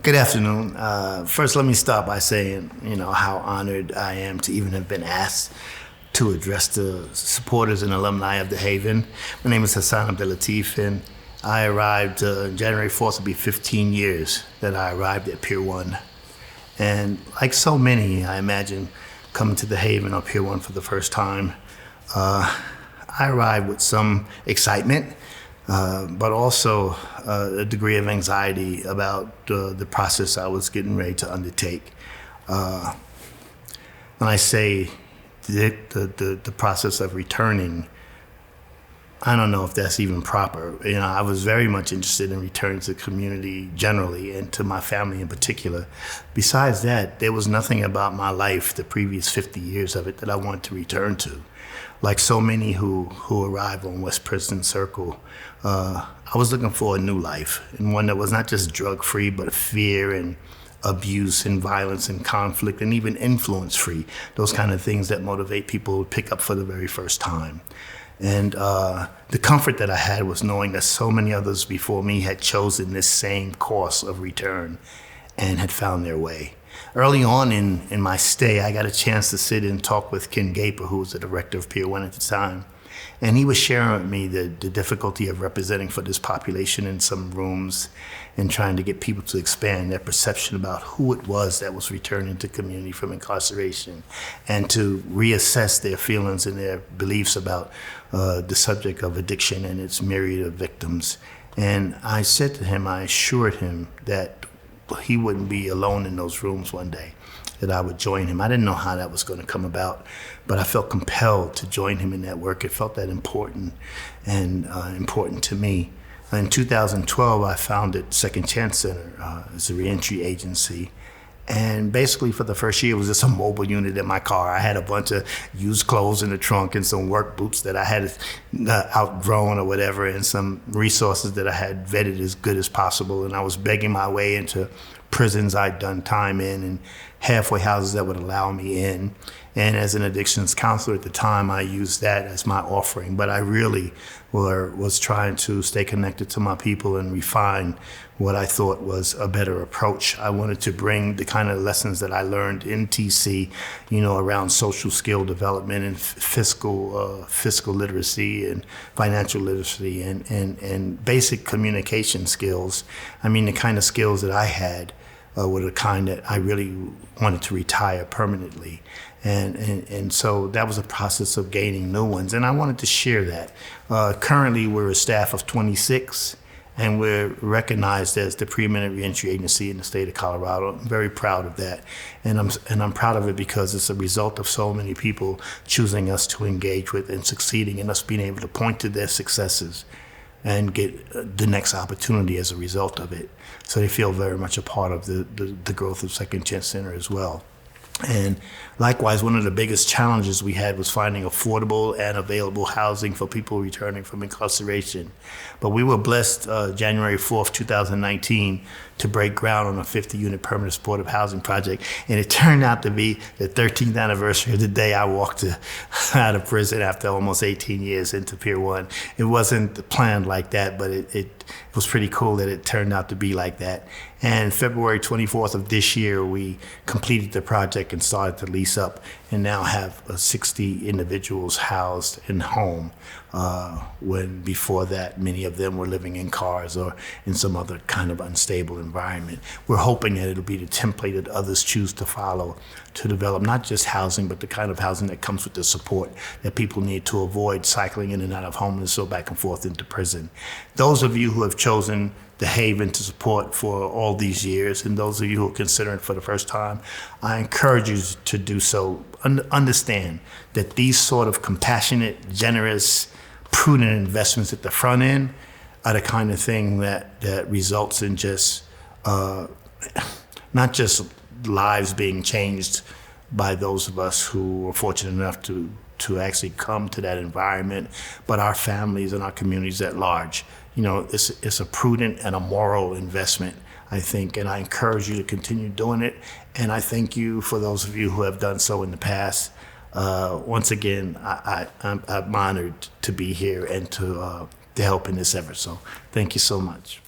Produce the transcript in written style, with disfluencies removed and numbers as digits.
Good afternoon. First, let me start by saying, how honored I am to even have been asked to address the supporters and alumni of the Haven. My name is Hassan Latif, and I arrived January 4th. It'll be 15 years that I arrived at Pier 1. And like so many, I imagine, coming to the Haven or Pier 1 for the first time, I arrived with some excitement, but also a degree of anxiety about the process I was getting ready to undertake. When I say the process of returning, I don't know if that's even proper. I was very much interested in returning to the community generally and to my family in particular. Besides that, there was nothing about my life, the previous 50 years of it, that I wanted to return to. Like so many who arrive on West Prison Circle, I was looking for a new life, and one that was not just drug-free, but fear and abuse and violence and conflict and even influence-free, those kind of things that motivate people to pick up for the very first time. And the comfort that I had was knowing that so many others before me had chosen this same course of return and had found their way. Early on in my stay, I got a chance to sit and talk with Ken Gaper, who was the director of Pier 1 at the time. And he was sharing with me the difficulty of representing for this population in some rooms and trying to get people to expand their perception about who it was that was returning to community from incarceration and to reassess their feelings and their beliefs about the subject of addiction and its myriad of victims. And I said to him, I assured him that he wouldn't be alone in those rooms one day, that I would join him. I didn't know how that was going to come about, but I felt compelled to join him in that work. It felt that important and important to me. In 2012, I founded Second Chance Center as a reentry agency. And basically for the first year, it was just a mobile unit in my car. I had a bunch of used clothes in the trunk and some work boots that I had outgrown or whatever, and some resources that I had vetted as good as possible. And I was begging my way into prisons I'd done time in and halfway houses that would allow me in. And as an addictions counselor at the time, I used that as my offering. But I really was trying to stay connected to my people and refine what I thought was a better approach. I wanted to bring the kind of lessons that I learned in TC, around social skill development and fiscal literacy and financial literacy and basic communication skills. I mean, the kind of skills that I had were the kind that I really wanted to retire permanently. And so that was a process of gaining new ones, and I wanted to share that. Currently, we're a staff of 26, and we're recognized as the preeminent reentry agency in the state of Colorado. I'm very proud of that, and I'm proud of it because it's a result of so many people choosing us to engage with and succeeding, and us being able to point to their successes and get the next opportunity as a result of it. So they feel very much a part of the growth of Second Chance Center as well. And likewise, one of the biggest challenges we had was finding affordable and available housing for people returning from incarceration. But we were blessed January 4th, 2019, to break ground on a 50-unit permanent supportive housing project. And it turned out to be the 13th anniversary of the day I walked out of prison after almost 18 years into Pier 1. It wasn't planned like that, but it was pretty cool that it turned out to be like that. And February 24th of this year, we completed the project and started to lease up and now have 60 individuals housed in home, when before that, many of them were living in cars or in some other kind of unstable environment. We're hoping that it'll be the template that others choose to follow to develop not just housing, but the kind of housing that comes with the support that people need to avoid cycling in and out of homelessness or back and forth into prison. Those of you who have chosen the Haven to support for all these years, and those of you who are considering it for the first time, I encourage you to do so. Understand that these sort of compassionate, generous, prudent investments at the front end are the kind of thing that results in just not just lives being changed by those of us who are fortunate enough to actually come to that environment, but our families and our communities at large. It's a prudent and a moral investment, I think, and I encourage you to continue doing it. And I thank you for those of you who have done so in the past. Once again, I'm honored to be here and to help in this effort. So thank you so much.